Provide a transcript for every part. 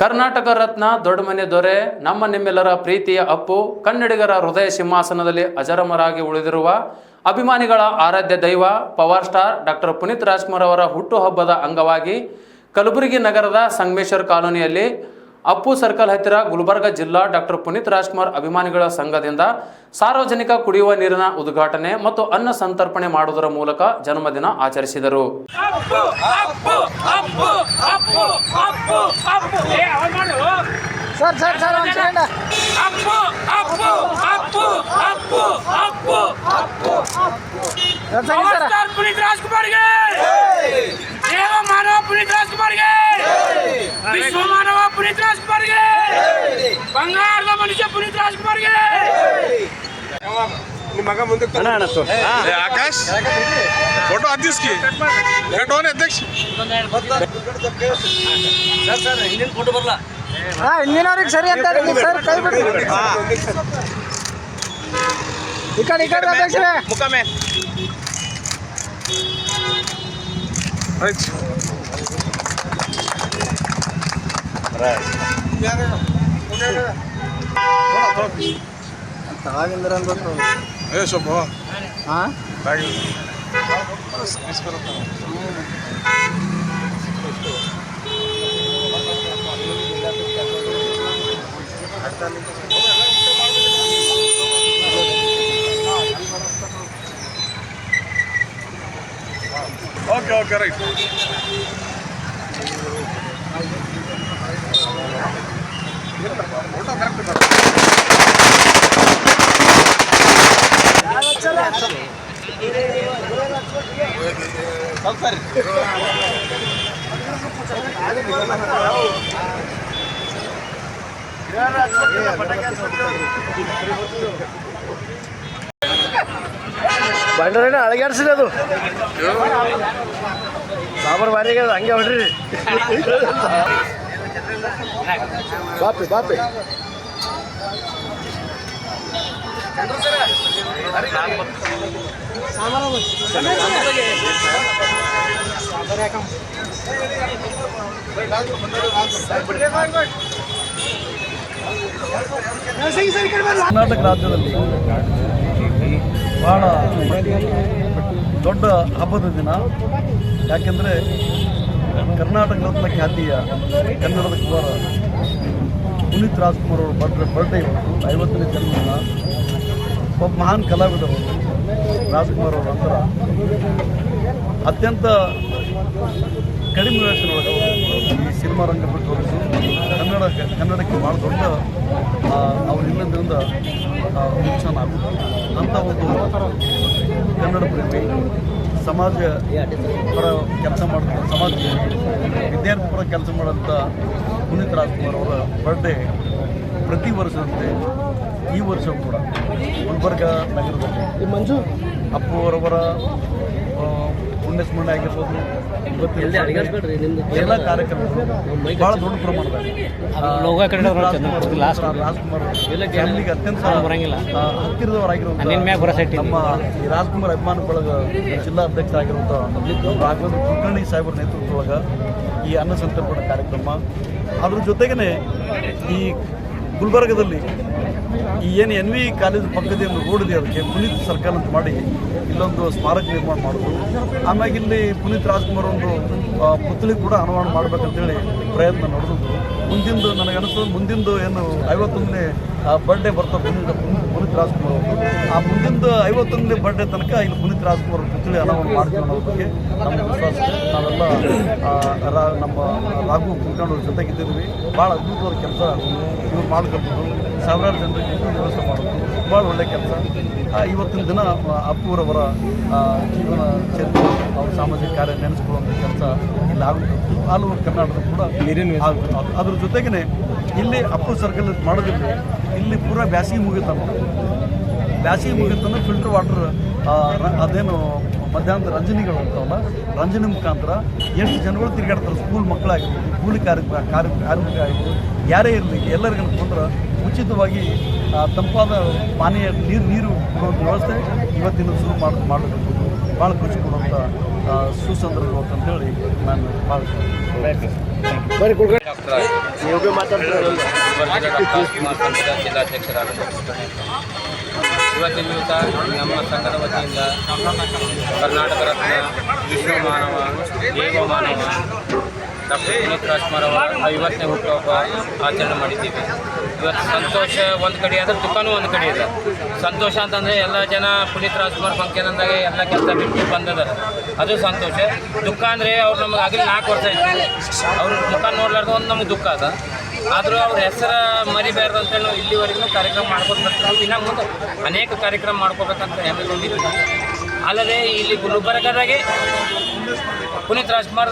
ಕರ್ನಾಟಕ ರತ್ನ ದೊಡ್ಡಮನೆ ದೊರೆ ನಮ್ಮ ನಿಮ್ಮೆಲ್ಲರ ಪ್ರೀತಿಯ ಅಪ್ಪು ಕನ್ನಡಿಗರ ಹೃದಯ ಸಿಂಹಾಸನದಲ್ಲಿ ಅಜರಮರಾಗಿ ಉಳಿದಿರುವ ಅಭಿಮಾನಿಗಳ ಆರಾಧ್ಯ ದೈವ power star doctor Puneeth Rajkumar ಅವರ ಹುಟ್ಟುಹಬ್ಬದ ಅಂಗವಾಗಿ ಕಲಬುರಗಿ ನಗರದ ಸಂಗಮೇಶ್ವರ ಕಾಲೋನಿಯಲ್ಲಿ ಅಪ್ಪು ಸರ್ಕಲ್ ಹತ್ತಿರ ಗುಲ್ಬರ್ಗ ಜಿಲ್ಲಾ ಡಾಕ್ಟರ್ ಪುನೀತ್ ರಾಜ್ಕುಮಾರ್ ಅಭಿಮಾನಿಗಳ ಸಂಘದಿಂದ ಸಾರ್ವಜನಿಕ ಕುಡಿಯುವ ನೀರಿನ ಉದ್ಘಾಟನೆ ಮತ್ತು ಅನ್ನ ಸಂತರ್ಪಣೆ ಮಾಡುವುದರ ಮೂಲಕ ಜನ್ಮದಿನ ಆಚರಿಸಿದರು. विश्व मानव पुनीत राजकुमार गे बंगाल मनुष्य पुनीत राजकुमार गे मग ಮುಂದೆ ಆಕಾಶ್ ಫೋಟೋ ಅಧ್ಯಕ್ಷ ಕಟೋನೆ ಅಧ್ಯಕ್ಷ ಸರ್ ಹಿಂದಿನ ಫೋಟೋ ಬರಲ್ಲ ಹಿಂದಿನವರಿಗೆ ಸರಿ ಅಂತ ಸರ್ ಕೈ ಬಿಡಿ ಈ ಕಡೆ ಅಧ್ಯಕ್ಷರೇ ಮುಖಮೆ right okay right photo correct ಬಂಡರೇನ ಅಳಗಾಡ್ಸಿರಿ ಅದು ಸಾಂಬಾರು ಬಾರಿಗೆ ಅದು ಹಂಗೆ ಹೊಡ್ರಿ ಬಾಪಿ ಬಾಪಿ ಕರ್ನಾಟಕ ರಾಜ್ಯದಲ್ಲಿ ಬಹಳ ದೊಡ್ಡ ಹಬ್ಬದ ದಿನ. ಯಾಕೆಂದರೆ ಕರ್ನಾಟಕ ರತ್ನ ಖ್ಯಾತಿಯ ಕನ್ನಡದ ಕುಮಾರ ಪುನೀತ್ ರಾಜ್ಕುಮಾರ್ ಅವರ ಬರ್ಡೇ ಇವತ್ತು 50ನೇ ಜನ್ಮದಿನ. ಒಬ್ಬ ಮಹಾನ್ ಕಲಾವಿದರು ರಾಜ್ಕುಮಾರ್ ಅವರ ನಂತರ ಅತ್ಯಂತ ಕಡಿಮೆ ವಯಸ್ಸಿನೊಳಗೆ ಈ ಸಿನಿಮಾ ರಂಗ ಬಿಟ್ಟು ಕನ್ನಡಕ್ಕೆ ಭಾಳ ದೊಡ್ಡ ಅವ್ರ ಇನ್ನೊಂದರಿಂದ ನುಕ್ಸಾನ ಆಗುತ್ತೆ. ಅಂಥ ಒಂದು ಕನ್ನಡ ಪ್ರೇಮಿ ಸಮಾಜ ಪರ ಕೆಲಸ ಮಾಡಿದ ಸಮಾಜ ವಿದ್ಯಾರ್ಥಿ ಪರ ಕೆಲಸ ಮಾಡೋಂಥ ಪುನೀತ್ ರಾಜ್ಕುಮಾರ್ ಅವರ ಬರ್ಡೇ ಪ್ರತಿ ವರ್ಷದಂತೆ ಈ ವರ್ಷವೂ ಕೂಡ ಗುಲ್ಬರ್ಗ ನಗರದಲ್ಲಿ ಮಂಜು ಅಪ್ಪು ಅವರವರ ಪುಣ್ಯ ಸ್ಮರಣೆ ಆಗಿರ್ಬೋದು, ಎಲ್ಲ ಕಾರ್ಯಕ್ರಮಗಳು ಭಾಳ ದೊಡ್ಡ ಪ್ರಮಾಣದಲ್ಲಿ ರಾಜ್ಕುಮಾರ್ ಫ್ಯಾಮಿಲಿಗೆ ಅತ್ಯಂತ ಹತ್ತಿರದವರಾಗಿರುವಂಥ ನಮ್ಮ ಈ ರಾಜ್ಕುಮಾರ್ ಅಭಿಮಾನ ಬಳಗ ಜಿಲ್ಲಾ ಅಧ್ಯಕ್ಷರಾಗಿರುವಂಥ ರಾಘವೇಂದ್ರ ಕುಲಕರ್ಣಿ ಸಾಹೇಬರ ನೇತೃತ್ವದೊಳಗೆ ಈ ಅನ್ನ ಸಂತರ್ಪಣೆ ಕಾರ್ಯಕ್ರಮ. ಅದ್ರ ಜೊತೆಗೇ ಈ ಗುಲ್ಬರ್ಗದಲ್ಲಿ ಈ ಏನು ಎನ್ ವಿ ಕಾಲೇಜ್ ಪಕ್ಕದ ಒಂದು ರೋಡ್ ಇದೆ, ಅದಕ್ಕೆ ಪುನೀತ್ ಸರ್ಕಲ್ ಅಂತ ಮಾಡಿ ಇಲ್ಲೊಂದು ಸ್ಮಾರಕ ನಿರ್ಮಾಣ ಮಾಡೋದು. ಆಮ್ಯಾಗ ಇಲ್ಲಿ ಪುನೀತ್ ರಾಜ್ಕುಮಾರ್ ಒಂದು ಪುತ್ಳಿ ಕೂಡ ಅನಾವರಣ ಮಾಡಬೇಕಂತೇಳಿ ಪ್ರಯತ್ನ ನಡೆದಿದ್ದು. ಮುಂದಿಂದು ನನಗನ್ನಿಸ್ತದೆ, ಮುಂದಿಂದು ಏನು 51ನೇ ಬರ್ಡೇ ಬರ್ತಾರೆ ಪುನೀತ್ ರಾಜ್ಕುಮಾರ್ ಅವರು, ಆ ಮುಂದಿಂದು 51ನೇ ಬರ್ಡೇ ತನಕ ಇಲ್ಲಿ ಪುನೀತ್ ರಾಜ್ಕುಮಾರ್ ಪುತ್ಳಿ ಅನಾವರಣ ಮಾಡ್ತೀವಿ ಅನ್ನೋ ಬಗ್ಗೆ ನಮ್ಮ ವಿಶ್ವಾಸ. ನಾವೆಲ್ಲ ನಮ್ಮ ರಾಘು ಕುಲಕರ್ಣಿ ಜೊತೆಗಿದ್ದೀವಿ. ಭಾಳ ಅದ್ಭುತವಾದ ಕೆಲಸ ಇವ್ರು ಮಾಡ್ಕೊಳ್ಬೋದು, ಸಾವಿರಾರು ಜನರಿಗೆ ವ್ಯವಸ್ಥೆ ಮಾಡೋದು ಭಾಳ ಒಳ್ಳೆಯ ಕೆಲಸ. ಇವತ್ತಿನ ದಿನ ಅಪ್ಪುರವರ ಜೀವನ ಚರಿತ್ರೆ, ಅವ್ರ ಸಾಮಾಜಿಕ ಕಾರ್ಯ ನೆನೆಸ್ಕೊಳ್ಳುವಂಥ ಕೆಲಸ ಇಲ್ಲಿ ಆಗುತ್ತೆ. ಆಲ್ ಓವರ್ ಕರ್ನಾಟಕ ಕೂಡ ಆಗುತ್ತೆ. ಅದ್ರ ಜೊತೆಗೇ ಇಲ್ಲಿ ಅಪ್ಪು ಸರ್ಕಲ್ ಮಾಡೋದಿಲ್ಲ, ಇಲ್ಲಿ ಪೂರಾ ಬ್ಯಾಸಿಗೆ ಮುಗಿತಾನೆ ಫಿಲ್ಟರ್ ವಾಟರ್ ಅದೇನು ಮಧ್ಯಾಹ್ನದ ರಂಜನಿಗಳು ಅಂತಾವಲ್ಲ, ರಂಜನೆ ಮುಖಾಂತರ ಎಷ್ಟು ಜನಗಳು ತಿರುಗಾಡ್ತಾರೆ. ಸ್ಕೂಲ್ ಮಕ್ಕಳಾಗಿರ್ಬೋದು, ಕೂಲಿ ಕಾರ್ಮಿಕ ಆಗಿರ್ಬೋದು, ಯಾರೇ ಇರಲಿ ಎಲ್ಲರಿಗೂ ಬಂದ್ರೆ ಉಚಿತವಾಗಿ ತಂಪಾದ ಪಾನೀಯ ನೀರು ಕೊಡುವಂಥ ವ್ಯವಸ್ಥೆ ಇವತ್ತಿನ ಶುರು ಮಾಡಬೇಕು. ಭಾಳ ಖುಷಿ ಕೊಡುವಂಥ ಸುಸಂದರ್ಭ ಅಂತೇಳಿ ನಾನು ಭಾವಿಸ್ತೇನೆ. ಜಿಲ್ಲಾಧ್ಯಕ್ಷರಾದ ಇವತ್ತಿನ ದಿವಸ ನಮ್ಮ ಸಂಘದ ವತಿಯಿಂದ ಕರ್ನಾಟಕ ರತ್ನ ವಿಶ್ವಮಾನವ ದೇವಮಾನವ ಡಾಕ್ಟರ್ ಪುನೀತ್ ರಾಜ್ಕುಮಾರ್ ಅವರ 50ನೇ ಹುಟ್ಟುಹಬ್ಬ ಆಚರಣೆ ಮಾಡಿದ್ದೀವಿ. ಇವತ್ತು ಸಂತೋಷ ಒಂದು ಕಡೆ ಆದರೆ ದುಃಖನೂ ಒಂದು ಕಡೆ ಇದೆ. ಸಂತೋಷ ಅಂತಂದರೆ ಎಲ್ಲ ಜನ ಪುನೀತ್ ರಾಜ್ಕುಮಾರ್ ಫಂಕ್ಷನ್ ಅಂದಾಗ ಎಲ್ಲ ಕೆಲಸ ಬಿಟ್ಟು ಬಂದದ, ಅದು ಸಂತೋಷ. ದುಃಖ ಅಂದರೆ ಅವ್ರು ನಮಗೆ ಆಗಲಿ 4 ವರ್ಷ ಆಯ್ತು, ಅವ್ರ ಮುಖ ನೋಡ್ಲಾರ್ದು ಒಂದು ನಮಗೆ ದುಃಖ ಅದ. ಆದರೂ ಅವ್ರ ಹೆಸರು ಮರಿಬಾರ್ದು ಅಂತೇಳಿ ನಾವು ಇಲ್ಲಿವರೆಗೂ ಕಾರ್ಯಕ್ರಮ ಮಾಡ್ಕೊಂಡು ಬರ್ತೀವಿ. ಇನ್ನು ಮುಂದೆ ಅನೇಕ ಕಾರ್ಯಕ್ರಮ ಮಾಡ್ಕೋಬೇಕಂತ ಹೆಮ್ಮೆಗೊಂಡಿದ್ದೀವಿ. ಅಲ್ಲದೆ ಇಲ್ಲಿ ಗುಲ್ಬರ್ಗದಾಗೆ ಪುನೀತ್ ರಾಜ್ಕುಮಾರ್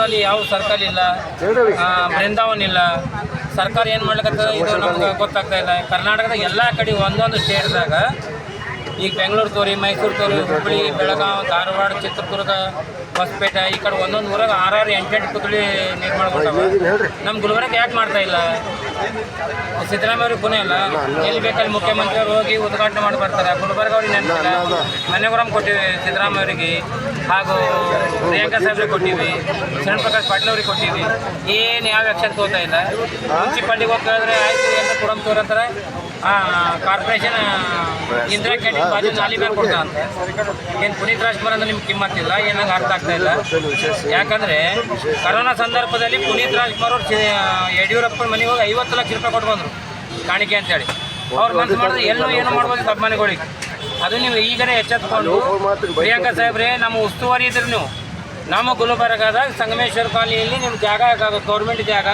ಅಲ್ಲಿ ಯಾವ ಸರ್ಕಾರ ಇಲ್ಲ, ಬೃಂದಾವನ್ ಇಲ್ಲ. ಸರ್ಕಾರ ಏನು ಮಾಡ್ಲಿಕ್ಕಂತ ಇದು ನಮ್ಗೆ ಗೊತ್ತಾಗ್ತಾ ಇಲ್ಲ. ಕರ್ನಾಟಕದ ಎಲ್ಲ ಕಡೆ ಒಂದೊಂದು ಸ್ಟೇಟ್ದಾಗ ಈಗ ಬೆಂಗಳೂರು ತೋರಿ, ಮೈಸೂರು ತೋರಿ, ಹುಬ್ಬಳ್ಳಿ, ಬೆಳಗಾವಿ, ಧಾರವಾಡ, ಚಿತ್ರದುರ್ಗ, ಹೊಸಪೇಟೆ ಈ ಕಡೆ ಒಂದೊಂದು ಊರಾಗ 6 8 ಪುತ್ಥಳಿ ನಿರ್ಮಾಣ ಮಾಡ್ತಾವೆ. ನಮ್ಮ ಗುಲ್ಬರ್ಗ ಯಾಕೆ ಮಾಡ್ತಾ ಇಲ್ಲ? ಸಿದ್ದರಾಮಯ್ಯ ಅವ್ರಿಗೆ ಪುನಃ ಇಲ್ಲ, ಎಲ್ಲಿ ಬೇಕಲ್ಲಿ ಮುಖ್ಯಮಂತ್ರಿ ಅವರು ಹೋಗಿ ಉದ್ಘಾಟನೆ ಮಾಡಿ ಬರ್ತಾರೆ. ಗುಲ್ಬರ್ಗ ಅವ್ರಿಗೆ ನೆನಪಿಲ್ಲ. ಮನೆಗುರಂ ಕೊಟ್ಟಿವಿ ಸಿದ್ದರಾಮಯ್ಯ ಅವರಿಗೆ, ಹಾಗೂ ಪ್ರಿಯಾಂಕಾ ಸಾಹೇಬ್ರಿಗೆ ಕೊಟ್ಟಿವಿ, ಶರಣ್ ಪ್ರಕಾಶ್ ಪಾಟೀಲ್ ಅವ್ರಿಗೆ ಕೊಟ್ಟಿವಿ. ಏನು ಯಾವ ಆ್ಯಕ್ಷನ್ ತಗೋತಾ ಇಲ್ಲ. ಮುನ್ಸಿಪಾಲ್ಟಿಗೆ ಹೋಗಿ ಕೇಳಿದ್ರೆ ಆಯಿತು ಅಂತ ಕೊಡಮ್ ತೋರಂತಾರೆ. ಕಾರ್ಪೊರೇಷನ್ ಇಂದಿರಾ ಕ್ಯಾಂಟೀನ್ ಬಾಜು ನಾಲಿ ಮೇಲೆ ಕೊಡ್ತಾರಂತೆ. ಏನು ಪುನೀತ್ ರಾಜ್ಕುಮಾರ್ ಅಂದ್ರೆ ನಿಮ್ಗೆ ಕಿಮ್ಮತ್ತಿಲ್ಲ, ಏನಂಗೆ ಅರ್ಥ ಆಗ್ತಾ ಇಲ್ಲ. ಯಾಕಂದರೆ ಕರೋನಾ ಸಂದರ್ಭದಲ್ಲಿ ಪುನೀತ್ ರಾಜ್ಕುಮಾರ್ ಅವರು ಯಡಿಯೂರಪ್ಪನ ಮನೆಗೆ ಹೋಗಿ 50 ಲಕ್ಷ ರೂಪಾಯಿ ಕೊಟ್ಟು ಬಂದರು ಕಾಣಿಕೆ ಅಂತೇಳಿ. ಅವ್ರು ಮನಸ್ಸು ಮಾಡಿದ್ರೆ ಎಲ್ಲೂ ಏನು ಮಾಡ್ಬೋದು ಅಭಿಮಾನಿಗಳಿಗೆ. ಅದು ನೀವು ಈಗಲೇ ಎಚ್ಚೆತ್ಕೊಂಡು ಪ್ರಿಯಾಂಕಾ ಸಾಹೇಬ್ರೆ ನಮ್ಮ ಉಸ್ತುವಾರಿ ಇದ್ರಿ ನೀವು. ನಮ್ಮ ಗುಲ್ಬರ್ಗದ ಸಂಗಮೇಶ್ವರ ಕಾಲನಿಯಲ್ಲಿ ನಿಮ್ಮ ಜಾಗ ಗೌರ್ಮೆಂಟ್ ಜಾಗ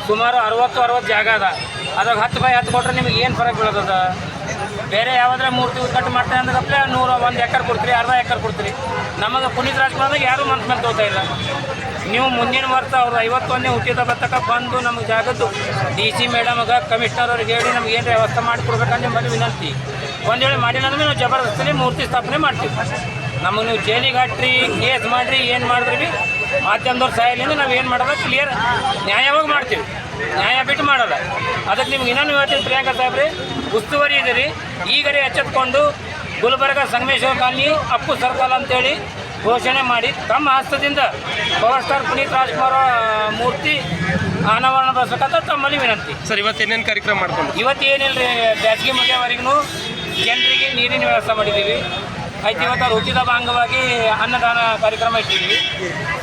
ಸುಮಾರು 60 ಜಾಗ ಅದ. ಅದಾಗ 10 by 10 ಕೊಟ್ಟರೆ ನಿಮಗೆ ಏನು ಫರಕ್ ಬೀಳೋದ? ಬೇರೆ ಯಾವುದ್ರೆ ಮೂರ್ತಿ ಉದ್ಘಾಟನೆ ಮಾಡ್ತಾರೆ ಅಂದ್ರೆ 1 ಎಕರೆ ಕೊಡ್ತೀರಿ, ಅರ್ಧ ಎಕರೆ ಕೊಡ್ತೀರಿ. ನಮಗೆ ಪುನೀತ್ ರಾಜ್ಕುಮಾರ್ದಾಗ ಯಾರೂ ಮನ್ಸು ಮೇಲೆ ತಗೋತಾ ಇಲ್ಲ. ನೀವು ಮುಂದಿನ ವರ್ಷ ಅವ್ರು 51ನೇ ಹುಟ್ಟಿದ ತಕ್ಕ ಬಂದು ನಮಗೆ ಜಾಗದ್ದು DC ಮೇಡಮ್ಗೆ, ಕಮಿಷನರ್ ಅವ್ರಿಗೆ ಹೇಳಿ ನಮ್ಗೆ ಏನು ವ್ಯವಸ್ಥೆ ಮಾಡಿಕೊಡ್ಬೇಕಂತ ನಿಮ್ಮಲ್ಲಿ ವಿನಂತಿ. ಒಂದು ವೇಳೆ ಮಾಡಿಲ್ಲ ಅಂದ್ರೆ ನಾವು ಜಬರ್ದಸ್ತಿಲಿ ಮೂರ್ತಿ ಸ್ಥಾಪನೆ ಮಾಡ್ತೀವಿ. ನಮಗೆ ನೀವು ಜೈಲಿಗೆ ಹಾಕ್ರಿ, ಕೇಸ್ ಮಾಡಿರಿ, ಏನು ಮಾಡಿದ್ರಿ ಭೀ ಮಾಧ್ಯಮದವ್ರ ಸಹಾಯದಿಂದ ನಾವು ಏನು ಮಾಡೋದು ಕ್ಲಿಯರ್ ನ್ಯಾಯವಾಗಿ ಮಾಡ್ತೀವಿ. ನ್ಯಾಯ ಬಿಟ್ಟು ಮಾಡೋಲ್ಲ. ಅದಕ್ಕೆ ನಿಮ್ಗೆ ಇನ್ನೊಂದು ಹೇಳ್ತೀನಿ ಪ್ರಿಯಾಂಕಾ ಸಾಹೇಬ್ರಿ, ಉಸ್ತುವಾರಿ ಇದ್ದೀರಿ, ಈಗಲೇ ಎಚ್ಚೆತ್ಕೊಂಡು ಗುಲ್ಬರ್ಗ ಸಂಗಮೇಶ್ವರ ಕಾಲನಿ ಅಪ್ಪು ಸರ್ಕಲ್ ಅಂತೇಳಿ ಘೋಷಣೆ ಮಾಡಿ ತಮ್ಮ ಹಸ್ತದಿಂದ ಪವರ್ ಸ್ಟಾರ್ ಪುನೀತ್ ರಾಜ್ಕುಮಾರ್ ಮೂರ್ತಿ ಅನಾವರಣ ಬಸಬೇಕಂತ ತಮ್ಮಲ್ಲಿ ವಿನಂತಿ. ಸರ್, ಇವತ್ತೇನೇನು ಕಾರ್ಯಕ್ರಮ ಮಾಡ್ಕೊಂಡು? ಇವತ್ತೇನಿಲ್ಲ ರೀ, ಬೇಸಿಗೆ ಮುಗಿಯವರೆಗೂ ಜನರಿಗೆ ನೀರಿನ ವ್ಯವಸ್ಥೆ ಮಾಡಿದ್ದೀವಿ. ಆಯ್ತು, ಇವತ್ತು ಅವ್ರ ಹುಟ್ಟಿದ ಅಂಗವಾಗಿ ಅನ್ನದಾನ ಕಾರ್ಯಕ್ರಮ ಇಟ್ಟಿದ್ದೀವಿ.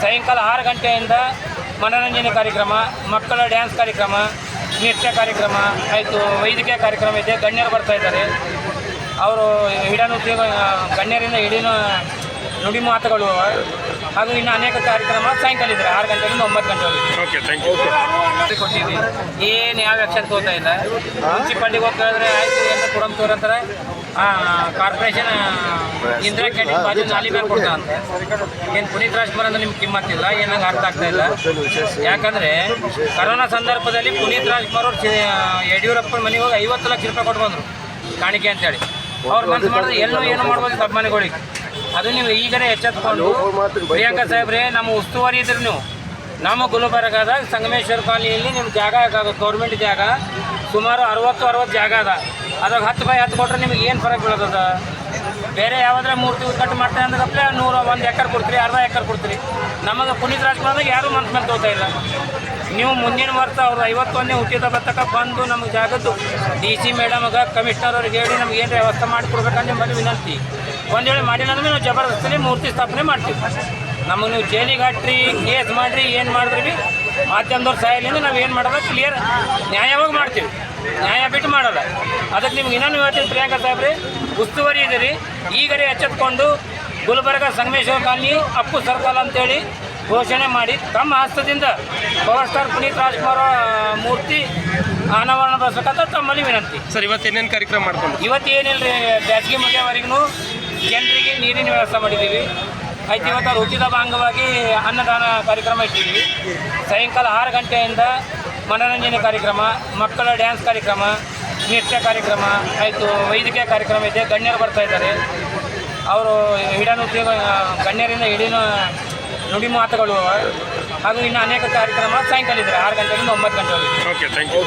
ಸಾಯಂಕಾಲ 6 ಗಂಟೆಯಿಂದ ಮನೋರಂಜನೆ ಕಾರ್ಯಕ್ರಮ, ಮಕ್ಕಳ ಡ್ಯಾನ್ಸ್ ಕಾರ್ಯಕ್ರಮ, ನೃತ್ಯ ಕಾರ್ಯಕ್ರಮ ಆಯಿತು, ವೈದ್ಯಕೀಯ ಕಾರ್ಯಕ್ರಮ ಇದೆ. ಗಣ್ಯರು ಬರ್ತಾ ಇದ್ದಾರೆ. ಅವರು ಗಣ್ಯರಿಂದ ಹಿಡಿನ ನುಡಿ ಮಾತುಗಳು ಹಾಗೂ ಇನ್ನು ಅನೇಕ ಕಾರ್ಯಕ್ರಮ ಸಾಯಂಕಾಲ ಇದ್ದಾರೆ 6 ಗಂಟೆಯಿಂದ 9 ಗಂಟೆವರೆಗೆ. Okay, thank you. ಕೊಟ್ಟಿವಿ. ಏನು ಯಾವ ಆ್ಯಕ್ಷನ್ ತಗೋತಾ ಇಲ್ಲ. ಮುನ್ಸಿಪಾಲ್ಟಿಗೆ ಹೋಗಿ ಕೇಳಿದ್ರೆ ಆಯಿತು ಅಂತ ಕೊಡಮ್ ತೋರಂತಾರೆ. ಕಾರ್ಪೊರೇಷನ್ ಇಂದಿರಾ ಕ್ಯಾಂಟೀನ್ ಬಾಜು ನಾಲಿ ಮೇಲೆ ಕೊಡ್ತಾರಂತೆ. ಏನು ಪುನೀತ್ ರಾಜ್ಕುಮಾರ್ ಅಂದ್ರೆ ನಿಮ್ಗೆ ಕಿಮ್ಮತ್ತಿಲ್ಲ, ಏನಂಗೆ ಅರ್ಥ ಆಗ್ತಾ ಇಲ್ಲ. ಯಾಕಂದರೆ ಕರೋನಾ ಸಂದರ್ಭದಲ್ಲಿ ಪುನೀತ್ ರಾಜ್ಕುಮಾರ್ ಅವರು ಯಡಿಯೂರಪ್ಪನ ಮನೆಗೆ ಹೋಗಿ 50 ಲಕ್ಷ ರೂಪಾಯಿ ಕೊಟ್ಟು ಬಂದರು ಕಾಣಿಕೆ ಅಂತೇಳಿ. ಅವ್ರು ಮನಸ್ಸು ಮಾಡಿದ್ರೆ ಎಲ್ಲೂ ಏನು ಮಾಡ್ಬೋದು ಅಭಿಮಾನಿಗಳಿಗೆ. ಅದು ನೀವು ಈಗಲೇ ಎಚ್ಚೆತ್ಕೊಂಡು ಪ್ರಿಯಾಂಕಾ ಸಾಹೇಬ್ರೆ ನಮ್ಮ ಉಸ್ತುವಾರಿ ಇದ್ರಿ ನೀವು. ನಮ್ಮ ಗುಲ್ಬರ್ಗದ ಸಂಗಮೇಶ್ವರ ಕಾಲನಿಯಲ್ಲಿ ನಿಮ್ಮ ಜಾಗ ಗೌರ್ಮೆಂಟ್ ಜಾಗ ಸುಮಾರು 60 ಜಾಗ ಅದ. ಅದಾಗ 10 by 10 ಕೊಟ್ಟರೆ ನಿಮಗೆ ಏನು ಫರಕ್ ಬೀಳೋದ? ಬೇರೆ ಯಾವುದ್ರೆ ಮೂರ್ತಿ ಉದ್ಘಾಟನೆ ಮಾಡ್ತಾರೆ ಅಂದ್ರೆ 1 ಎಕರೆ ಕೊಡ್ತೀರಿ, ಅರ್ಧ ಎಕರೆ ಕೊಡ್ತೀರಿ. ನಮಗೆ ಪುನೀತ್ ರಾಜ್ಕುಮಾರ್ದಾಗ ಯಾರೂ ಮನ್ಸು ಮೇಲೆ ತಗೋತಾ ಇಲ್ಲ. ನೀವು ಮುಂದಿನ ವರ್ಷ ಅವ್ರು 51ನೇ ಹುಟ್ಟಿದ ತಕ್ಕ ಬಂದು ನಮಗೆ ಜಾಗದ್ದು DC ಮೇಡಮ್ಗೆ, ಕಮಿಷನರ್ ಅವ್ರಿಗೆ ಹೇಳಿ ನಮ್ಗೆ ಏನು ವ್ಯವಸ್ಥೆ ಮಾಡಿಕೊಡ್ಬೇಕಂತ ನಿಮ್ಮಲ್ಲಿ ವಿನಂತಿ. ಒಂದು ವೇಳೆ ಮಾಡಿಲ್ಲ ಅಂದ್ರೆ ನಾವು ಜಬರ್ದಸ್ತಿಲಿ ಮೂರ್ತಿ ಸ್ಥಾಪನೆ ಮಾಡ್ತೀವಿ. ನಮಗೆ ನೀವು ಜೈಲಿಗೆ ಹಾಕ್ರಿ, ಕೇಸ್ ಮಾಡಿರಿ, ಏನು ಮಾಡಿದ್ರಿ ಭೀ ಮಾಧ್ಯಮದವ್ರ ಸಹಾಯದಿಂದ ನಾವು ಏನು ಮಾಡೋದು ಕ್ಲಿಯರ್ ನ್ಯಾಯವಾಗಿ ಮಾಡ್ತೀವಿ. ನ್ಯಾಯ ಬಿಟ್ಟು ಮಾಡೋಲ್ಲ. ಅದಕ್ಕೆ ನಿಮ್ಗೆ ಇನ್ನೊಂದು ಹೇಳ್ತೀನಿ ಪ್ರಿಯಾಂಕಾ ಸಾಹೇಬ್ರಿ, ಉಸ್ತುವಾರಿ ಇದ್ದೀರಿ, ಈಗಲೇ ಎಚ್ಚೆತ್ಕೊಂಡು ಗುಲ್ಬರ್ಗ ಸಂಗಮೇಶ್ವರ ಕಾಲನಿ ಅಪ್ಪು ಸರ್ಕಲ್ ಅಂತೇಳಿ ಘೋಷಣೆ ಮಾಡಿ ತಮ್ಮ ಹಸ್ತದಿಂದ ಪವರ್ ಸ್ಟಾರ್ ಪುನೀತ್ ರಾಜ್ಕುಮಾರ್ ಮೂರ್ತಿ ಅನಾವರಣ ಬಸಬೇಕಂತ ತಮ್ಮಲ್ಲಿ ವಿನಂತಿ. ಸರ್, ಇವತ್ತೇನೇನು ಕಾರ್ಯಕ್ರಮ ಮಾಡ್ಕೊಂಡು? ಇವತ್ತೇನಿಲ್ಲ ರೀ, ಬೇಸಿಗೆ ಮುಗಿಯವರೆಗೂ ಜನರಿಗೆ ನೀರಿನ ವ್ಯವಸ್ಥೆ ಮಾಡಿದ್ದೀವಿ. ಆಯ್ತು, ಇವತ್ತು ಅವ್ರ ಹುಟ್ಟಿದ ಅಂಗವಾಗಿ ಅನ್ನದಾನ ಕಾರ್ಯಕ್ರಮ ಇಟ್ಟಿದ್ದೀವಿ. ಸಾಯಂಕಾಲ 6 ಗಂಟೆಯಿಂದ ಮನೋರಂಜನೆ ಕಾರ್ಯಕ್ರಮ, ಮಕ್ಕಳ ಡ್ಯಾನ್ಸ್ ಕಾರ್ಯಕ್ರಮ, ನೃತ್ಯ ಕಾರ್ಯಕ್ರಮ ಆಯಿತು, ವೈದ್ಯಕೀಯ ಕಾರ್ಯಕ್ರಮ ಇದೆ. ಗಣ್ಯರು ಬರ್ತಾ ಇದ್ದಾರೆ. ಅವರು ಗಣ್ಯರಿಂದ ಹಿಡಿನ ನುಡಿ ಮಾತುಗಳು ಹಾಗೂ ಇನ್ನು ಅನೇಕ ಕಾರ್ಯಕ್ರಮ ಸಾಯಂಕಾಲ ಇದ್ದಾರೆ 6 ಗಂಟೆಯಿಂದ 9 ಗಂಟೆವರೆಗೆ. Okay, thank you.